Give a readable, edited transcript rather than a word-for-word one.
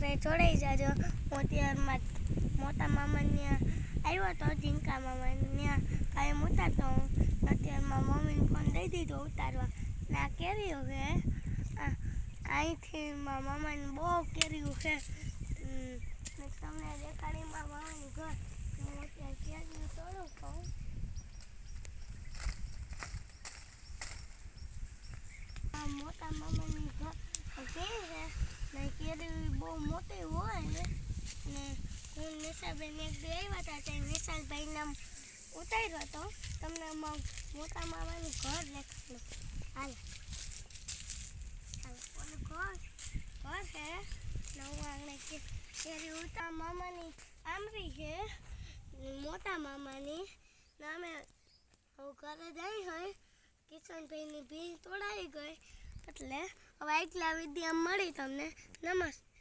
અમારે જોડાઈ જાજો. મોતિયારમાં મોટા મામાને આવ્યો તો ઝીંકા મામાને કાંઈ ઉતારતો હું. અત્યારમાં મમ્મીને ફોન દઈ દીધો ઉતારવા. ના કેરીઓ છે અહીંથી મામાને બહુ કેરીઓ છે. તમને દેખાડી મામાનું ઘર. હું અત્યારે કેરીઓ તોડું કહું. મોટા મામાની ઘર કેવી છે ને કેરી બહુ મોટી હોય ને હું નિશાલભાઈને એક દી આવ્યા હતા ત્યાં નિશાલભાઈ નામ ઉતાર્યો હતો. તમને મોટા મામાનું ઘર દેખાડું. હાલ ઓલું ઘર છે નવું આંગણે કેરી ઉતા મામાની આંબરી છે મોટા મામાની નામે ઘરે જાય હોય. કિશનભાઈની ભી તોડાવી ગઈ એટલે હવે એટલા વિદ્યા મળી તમને. નમસ્તે.